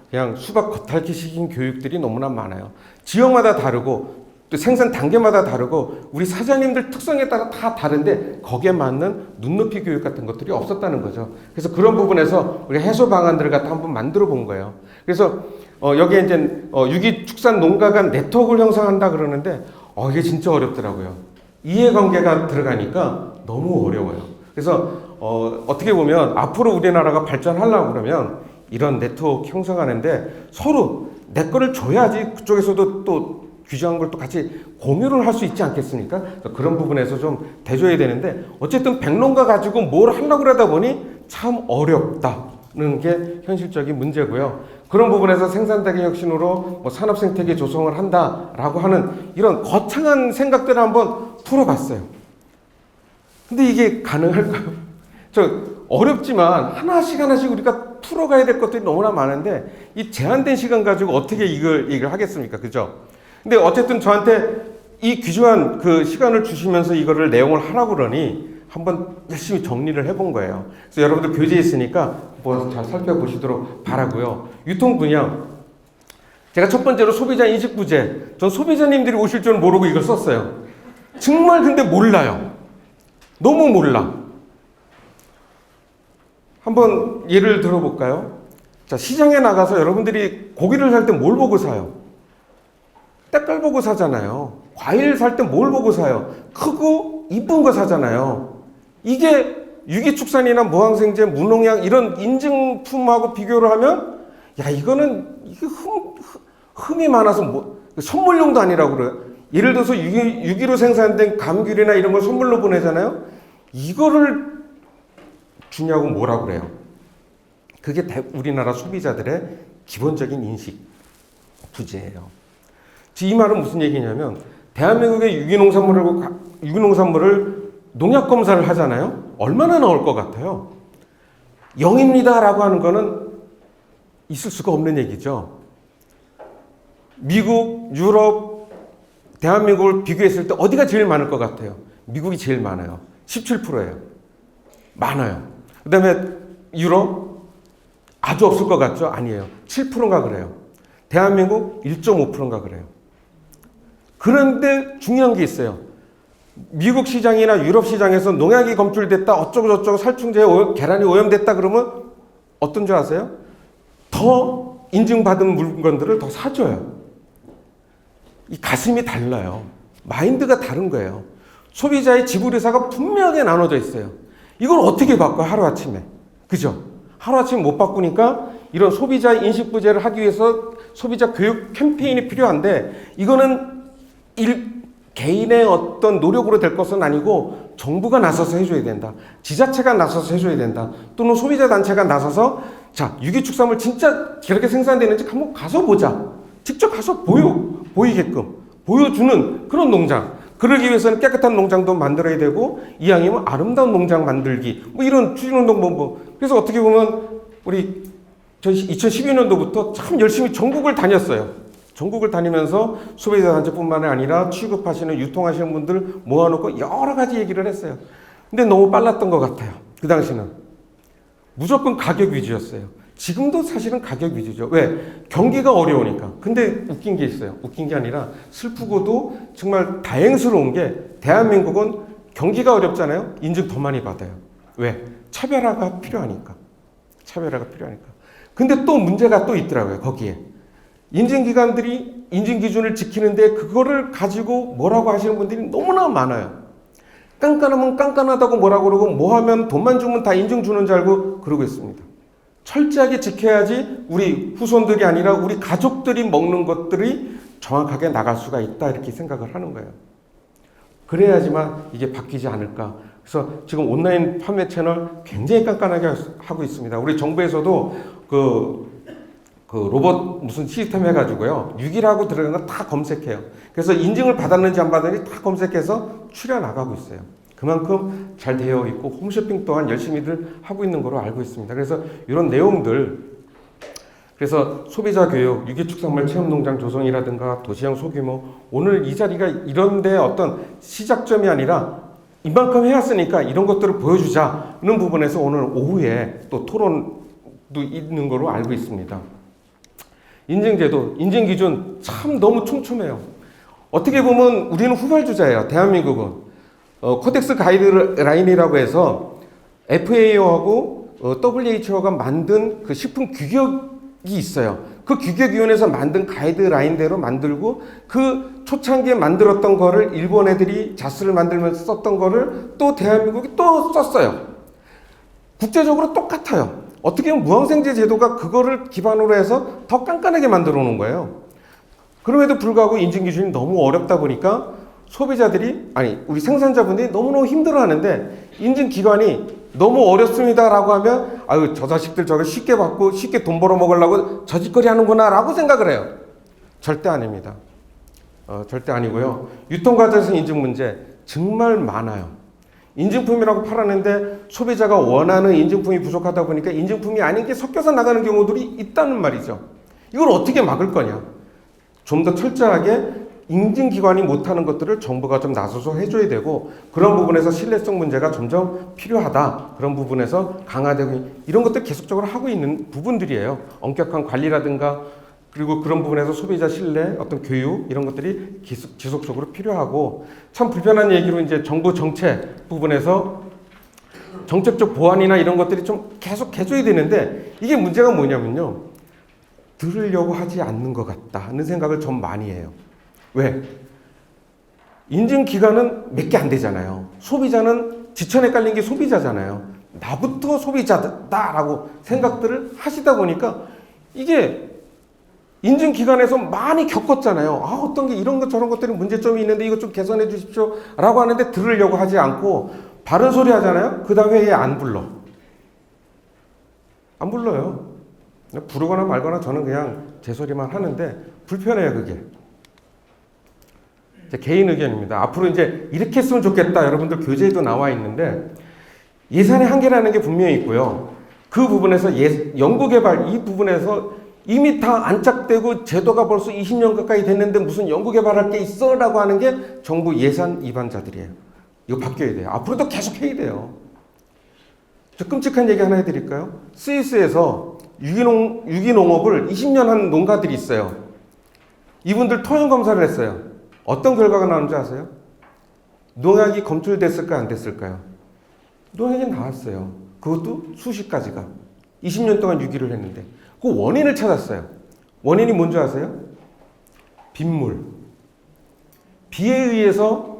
그냥 수박 겉핥기 식인 교육들이 너무나 많아요. 지역마다 다르고 또 생산 단계마다 다르고 우리 사장님들 특성에 따라 다 다른데 거기에 맞는 눈높이 교육 같은 것들이 없었다는 거죠. 그래서 그런 부분에서 우리 해소 방안들을 갖다 한번 만들어 본 거예요. 그래서 여기에 이제 유기축산 농가 간 네트워크를 형성한다 그러는데 이게 진짜 어렵더라고요. 이해관계가 들어가니까 너무 어려워요. 그래서 어떻게 보면 앞으로 우리나라가 발전하려고 그러면 이런 네트워크 형성하는데 서로 내 거를 줘야지 그쪽에서도 또 규정한 걸 또 같이 공유를 할 수 있지 않겠습니까? 그런 부분에서 좀 대줘야 되는데 어쨌든 백농가 가지고 뭘 하려고 그러다 보니 참 어렵다는 게 현실적인 문제고요. 그런 부분에서 생산대계 혁신으로 산업 생태계 조성을 한다라고 하는 이런 거창한 생각들을 한번 풀어봤어요. 근데 이게 가능할까요? 어렵지만 하나씩 우리가 풀어가야 될 것들이 너무나 많은데 이 제한된 시간 가지고 어떻게 이걸 얘기를 하겠습니까? 그죠? 근데 어쨌든 저한테 이 귀중한 그 시간을 주시면서 이거를 내용을 하라고 그러니 한번 열심히 정리를 해본 거예요. 그래서 여러분들 교재에 있으니까 뭐 잘 살펴보시도록 바라고요. 유통 분야. 제가 첫 번째로 소비자 인식 부재. 전 소비자님들이 오실 줄 모르고 이걸 썼어요. 정말 근데 몰라요. 너무 몰라. 한번 예를 들어볼까요? 자, 시장에 나가서 여러분들이 고기를 살 때 뭘 보고 사요? 때깔 보고 사잖아요. 과일 살 때 뭘 보고 사요? 크고 이쁜 거 사잖아요. 이게 유기축산이나 무항생제, 무농약 이런 인증품하고 비교를 하면 이게 흠이 많아서 선물용도 아니라고 그래요. 예를 들어서 유기로 생산된 감귤이나 이런 걸 선물로 보내잖아요. 이거를 주냐고 뭐라고 그래요. 그게 우리나라 소비자들의 기본적인 인식 부재예요. 이 말은 무슨 얘기냐면 대한민국의 유기농산물을 농약 검사를 하잖아요. 얼마나 나올 것 같아요? 0입니다 라고 하는 거는 있을 수가 없는 얘기죠. 미국, 유럽, 대한민국을 비교했을 때 어디가 제일 많을 것 같아요? 미국이 제일 많아요. 17%예요. 많아요. 그 다음에 유럽 아주 없을 것 같죠? 아니에요. 7%인가 그래요. 대한민국 1.5%인가 그래요. 그런데 중요한 게 있어요. 미국 시장이나 유럽 시장에서 농약이 검출됐다, 어쩌고저쩌고 살충제에 계란이 오염됐다 그러면 어떤 줄 아세요? 더 인증받은 물건들을 더 사줘요. 이 가슴이 달라요. 마인드가 다른 거예요. 소비자의 지불 의사가 분명하게 나눠져 있어요. 이걸 어떻게 바꿔요? 하루아침에. 그죠? 하루아침에 못 바꾸니까 이런 소비자 인식 부재를 하기 위해서 소비자 교육 캠페인이 필요한데 이거는 개인의 어떤 노력으로 될 것은 아니고 정부가 나서서 해줘야 된다. 지자체가 나서서 해줘야 된다. 또는 소비자 단체가 나서서 자, 유기축산물 진짜 그렇게 생산되는지 한번 가서 보자. 직접 가서 보이게끔 보여주는 그런 농장. 그러기 위해서는 깨끗한 농장도 만들어야 되고 이왕이면 아름다운 농장 만들기 뭐 이런 추진운동본부. 그래서 어떻게 보면 우리 2012년도부터 참 열심히 전국을 다녔어요. 전국을 다니면서 소비자 단체뿐만 아니라 취급하시는 유통하시는 분들 모아놓고 여러 가지 얘기를 했어요. 근데 너무 빨랐던 것 같아요. 그 당시는 무조건 가격 위주였어요. 지금도 사실은 가격 위주죠. 왜? 경기가 어려우니까. 근데 웃긴 게 있어요. 웃긴 게 아니라 슬프고도 정말 다행스러운 게 대한민국은 경기가 어렵잖아요. 인증 더 많이 받아요. 왜? 차별화가 필요하니까. 차별화가 필요하니까. 근데 또 문제가 또 있더라고요. 거기에. 인증기관들이 인증기준을 지키는데 그거를 가지고 뭐라고 하시는 분들이 너무나 많아요. 깐깐하면 깐깐하다고 뭐라고 그러고 뭐 하면 돈만 주면 다 인증 주는 줄 알고 그러고 있습니다. 철저하게 지켜야지 우리 후손들이 아니라 우리 가족들이 먹는 것들이 정확하게 나갈 수가 있다 이렇게 생각을 하는 거예요. 그래야지만 이게 바뀌지 않을까. 그래서 지금 온라인 판매 채널 굉장히 깐깐하게 하고 있습니다. 우리 정부에서도 그 로봇 무슨 시스템 해가지고요. 6이라고 들어간 거 다 검색해요. 그래서 인증을 받았는지 안 받았는지 다 검색해서 추려 나가고 있어요. 그만큼 잘 되어 있고 홈쇼핑 또한 열심히들 하고 있는 거로 알고 있습니다. 그래서 이런 내용들, 그래서 소비자 교육, 유기축산물 체험농장 조성이라든가 도시형 소규모, 오늘 이 자리가 이런데 어떤 시작점이 아니라 이만큼 해왔으니까 이런 것들을 보여주자는 부분에서 오늘 오후에 또 토론도 있는 거로 알고 있습니다. 인증제도, 인증기준 참 너무 촘촘해요. 어떻게 보면 우리는 후발주자예요. 대한민국은. 코덱스 가이드라인이라고 해서 FAO하고 WHO가 만든 그 식품 규격이 있어요. 그 규격위원회에서 만든 가이드라인대로 만들고 그 초창기에 만들었던 거를 일본 애들이 자스를 만들면서 썼던 거를 또 대한민국이 또 썼어요. 국제적으로 똑같아요. 어떻게 보면 무항생제 제도가 그거를 기반으로 해서 더 깐깐하게 만들어 놓은 거예요. 그럼에도 불구하고 인증 기준이 너무 어렵다 보니까 소비자들이, 아니 우리 생산자분들이 너무너무 힘들어하는데 인증 기관이 너무 어렵습니다라고 하면 아유 저 자식들 저거 쉽게 받고 쉽게 돈 벌어 먹으려고 저짓거리 하는구나 라고 생각을 해요. 절대 아닙니다. 절대 아니고요. 유통과정에서 인증 문제 정말 많아요. 인증품이라고 팔았는데 소비자가 원하는 인증품이 부족하다 보니까 인증품이 아닌 게 섞여서 나가는 경우들이 있다는 말이죠. 이걸 어떻게 막을 거냐? 좀 더 철저하게 인증기관이 못하는 것들을 정부가 좀 나서서 해줘야 되고, 그런 부분에서 신뢰성 문제가 점점 필요하다. 그런 부분에서 강화되고 이런 것들 계속적으로 하고 있는 부분들이에요. 엄격한 관리라든가 그리고 그런 부분에서 소비자 신뢰, 어떤 교육 이런 것들이 지속적으로 필요하고, 참 불편한 얘기로 이제 정부 정책 부분에서 정책적 보완이나 이런 것들이 좀 계속 해줘야 되는데 이게 문제가 뭐냐면요. 들으려고 하지 않는 것 같다는 생각을 좀 많이 해요. 왜? 인증기관은 몇 개 안 되잖아요. 소비자는 지천에 깔린 게 소비자잖아요. 나부터 소비자다라고 생각들을 하시다 보니까 이게 인증기관에서 많이 겪었잖아요. 어떤 게 이런 것 저런 것들이 문제점이 있는데 이거 좀 개선해 주십시오 라고 하는데 들으려고 하지 않고 바른 소리 하잖아요. 그 다음에 얘 안 불러. 안 불러요. 부르거나 말거나 저는 그냥 제 소리만 하는데 불편해요, 그게. 제 개인 의견입니다. 앞으로 이제 이렇게 했으면 좋겠다. 여러분들 교재에도 나와 있는데 예산의 한계라는 게 분명히 있고요. 그 부분에서 연구개발 이 부분에서 이미 다 안착되고 제도가 벌써 20년 가까이 됐는데 무슨 연구개발할 게 있어? 라고 하는 게 정부 예산 위반자들이에요. 이거 바뀌어야 돼요. 앞으로도 계속 해야 돼요. 저 끔찍한 얘기 하나 해드릴까요? 스위스에서 유기농업을 20년 한 농가들이 있어요. 이분들 토양 검사를 했어요. 어떤 결과가 나오는지 아세요? 농약이 검출됐을까 안 됐을까요? 농약이 나왔어요. 그것도 수십 가지가. 20년 동안 유기를 했는데 그 원인을 찾았어요. 원인이 뭔지 아세요? 빗물. 비에 의해서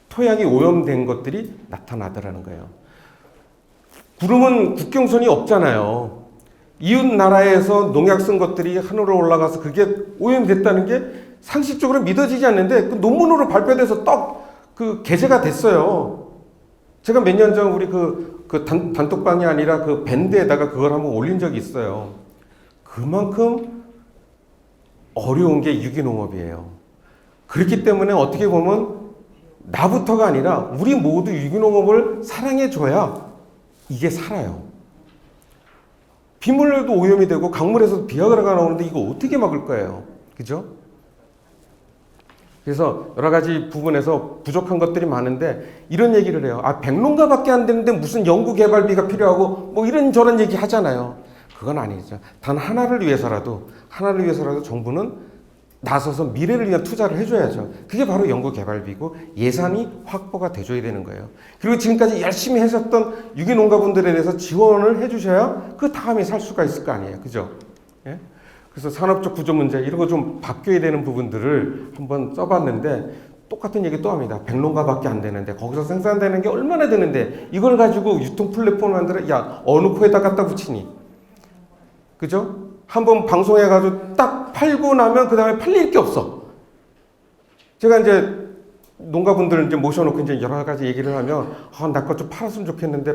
토양이 오염된 것들이 나타나더라는 거예요. 구름은 국경선이 없잖아요. 이웃 나라에서 농약 쓴 것들이 하늘로 올라가서 그게 오염됐다는 게 상식적으로 믿어지지 않는데 그 논문으로 발표돼서 그 게재가 됐어요. 제가 몇 년 전 우리 단톡방이 아니라 그 밴드에다가 그걸 한번 올린 적이 있어요. 그만큼 어려운 게 유기농업이에요. 그렇기 때문에 어떻게 보면 나부터가 아니라 우리 모두 유기농업을 사랑해줘야 이게 살아요. 빗물도 오염이 되고 강물에서 비아그라가 나오는데 이거 어떻게 막을 거예요? 그죠? 그래서 여러 가지 부분에서 부족한 것들이 많은데 이런 얘기를 해요. 아, 백론가밖에 안 되는데 무슨 연구 개발비가 필요하고 뭐 이런저런 얘기 하잖아요. 그건 아니죠. 단 하나를 위해서라도 정부는 나서서 미래를 위한 투자를 해줘야죠. 그게 바로 연구 개발비고 예산이 확보가 돼줘야 되는 거예요. 그리고 지금까지 열심히 하셨던 유기농가분들에 대해서 지원을 해주셔야 그 다음에 살 수가 있을 거 아니에요. 그죠? 예? 그래서 산업적 구조 문제 이런 거 좀 바뀌어야 되는 부분들을 한번 써봤는데 똑같은 얘기 또 합니다. 백농가밖에 안 되는데 거기서 생산되는 게 얼마나 되는데 이걸 가지고 유통 플랫폼을 만들어 야 어느 코에다 갖다 붙이니? 그죠? 한번 방송해가지고 딱 팔고 나면 그 다음에 팔릴 게 없어. 제가 이제 농가분들을 이제 모셔놓고 이제 여러 가지 얘기를 하면 나 것 좀 팔았으면 좋겠는데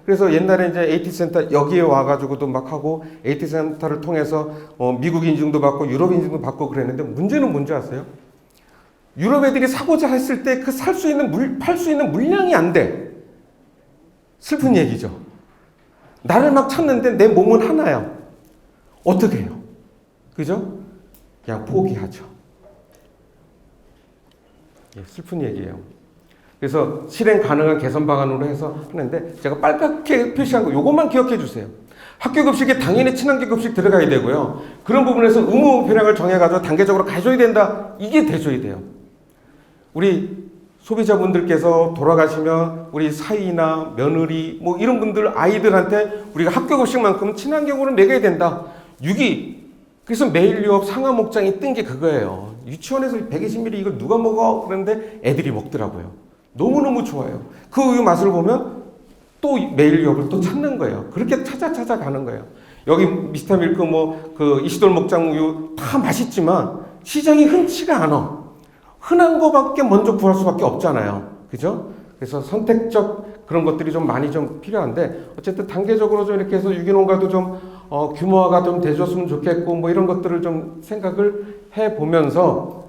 그래서 옛날에 이제 AT센터 여기에 와가지고도 막 하고 AT센터를 통해서 미국 인증도 받고 유럽 인증도 받고 그랬는데 문제는 뭔지 아세요? 유럽 애들이 사고자 했을 때 그 팔 수 있는 물량이 안 돼. 슬픈 얘기죠. 나를 막 찾는데 내 몸은 하나야. 어떻게 해요? 그죠? 그냥 포기하죠. 예, 슬픈 얘기예요. 그래서 실행 가능한 개선 방안으로 해서 하는데 제가 빨갛게 표시한 거 요것만 기억해 주세요. 학교 급식에 당연히 친환경 급식 들어가야 되고요. 그런 부분에서 의무 배량을 정해가지고 단계적으로 가져야 된다. 이게 돼줘야 돼요. 우리 소비자분들께서 돌아가시면 우리 사위나 며느리 뭐 이런 분들 아이들한테 우리가 학교 급식만큼은 친환경으로 먹여야 된다. 그래서 매일 유업 상하 목장이 뜬 게 그거예요. 유치원에서 120ml 이걸 누가 먹어? 그런데 애들이 먹더라고요. 너무너무 좋아요. 그 우유 맛을 보면 또 매일 유업을 또 찾는 거예요. 그렇게 찾아가는 거예요. 여기 미스터 밀크 그 이시돌 목장 우유 다 맛있지만 시장이 흔치가 않아. 흔한 거밖에 먼저 구할 수밖에 없잖아요. 그죠? 그래서 선택적 그런 것들이 좀 많이 좀 필요한데 어쨌든 단계적으로 좀 이렇게 해서 유기농가도 좀 규모화가 좀 돼줬으면 좋겠고 뭐 이런 것들을 좀 생각을 해보면서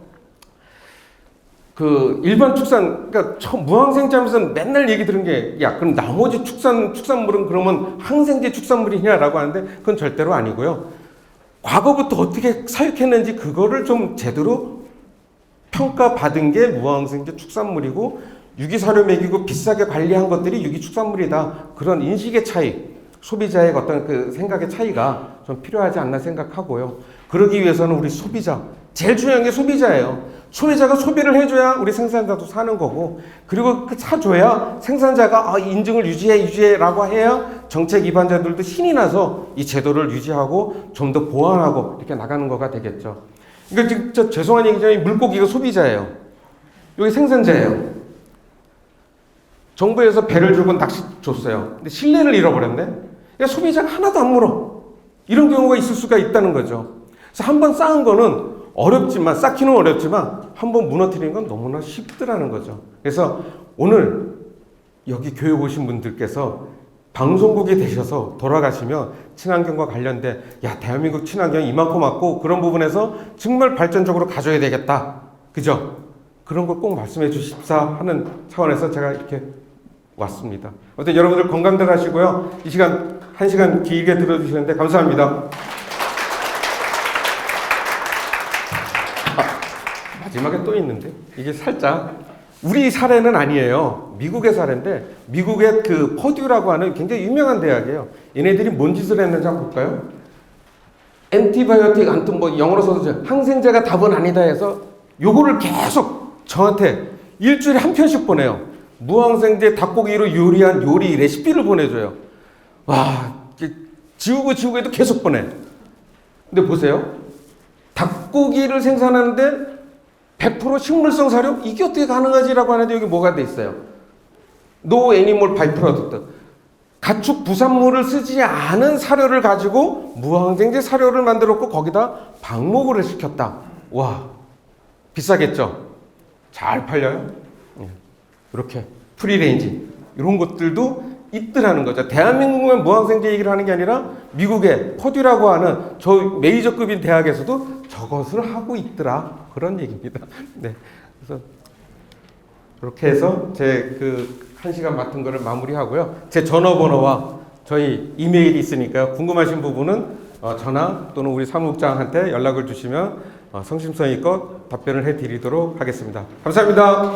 그 일반 축산 그러니까 무항생제하면서는 맨날 얘기 들은 게 야 그럼 나머지 축산물은 그러면 항생제 축산물이냐라고 하는데 그건 절대로 아니고요. 과거부터 어떻게 사육했는지 그거를 좀 제대로 평가받은 게 무항생제 축산물이고 유기사료 먹이고 비싸게 관리한 것들이 유기축산물이다. 그런 인식의 차이, 소비자의 어떤 그 생각의 차이가 좀 필요하지 않나 생각하고요. 그러기 위해서는 우리 소비자, 제일 중요한 게 소비자예요. 소비자가 소비를 해줘야 우리 생산자도 사는 거고, 그리고 그 사줘야 생산자가 인증을 유지해라고 해야 정책 위반자들도 신이 나서 이 제도를 유지하고 좀 더 보완하고 이렇게 나가는 거가 되겠죠. 그러니까 지금 죄송한 얘기지만 물고기가 소비자예요. 여기 생산자예요. 정부에서 배를 주고 낚시 줬어요. 근데 신뢰를 잃어버렸네. 그러니까 소비자가 하나도 안 물어. 이런 경우가 있을 수가 있다는 거죠. 그래서 한번 쌓은 거는 어렵지만 쌓기는 어렵지만 한번 무너뜨리는 건 너무나 쉽더라는 거죠. 그래서 오늘 여기 교육 오신 분들께서 방송국에 되셔서 돌아가시면 친환경과 관련된 대한민국 친환경 이만큼 왔고 그런 부분에서 정말 발전적으로 가져야 되겠다. 그죠? 그런 걸 꼭 말씀해 주십사 하는 차원에서 제가 이렇게 왔습니다. 어쨌든 여러분들 건강들 하시고요. 이 시간 1시간 길게 들어주시는데 감사합니다. 마지막에 또 있는데 이게 살짝 우리 사례는 아니에요. 미국의 사례인데 미국의 그 퍼듀라고 하는 굉장히 유명한 대학이에요. 얘네들이 뭔 짓을 했는지 한번 볼까요? 엔티바이오틱 아무튼 뭐 영어로 써서 항생제가 답은 아니다 해서 요거를 계속 저한테 일주일에 한 편씩 보내요. 무항생제 닭고기로 요리한 요리 레시피를 보내줘요. 와, 지우고 해도 계속 보내. 근데 보세요. 닭고기를 생산하는데 100% 식물성 사료? 이게 어떻게 가능하지라고 하는데 여기 뭐가 돼 있어요? No animal byproduct. 가축 부산물을 쓰지 않은 사료를 가지고 무항생제 사료를 만들었고 거기다 방목을 시켰다. 와, 비싸겠죠? 잘 팔려요? 이렇게 프리레인지 이런 것들도 있더라는 거죠. 대한민국만 무항생제 얘기를 하는 게 아니라 미국의 퍼듀라고 하는 저 메이저급인 대학에서도 저것을 하고 있더라. 그런 얘기입니다. 네. 그래서 그렇게 해서 제 그 1시간 맡은 거를 마무리하고요. 제 전화번호와 저희 이메일이 있으니까요. 궁금하신 부분은 전화 또는 우리 사무국장한테 연락을 주시면 성심성의껏 답변을 해드리도록 하겠습니다. 감사합니다.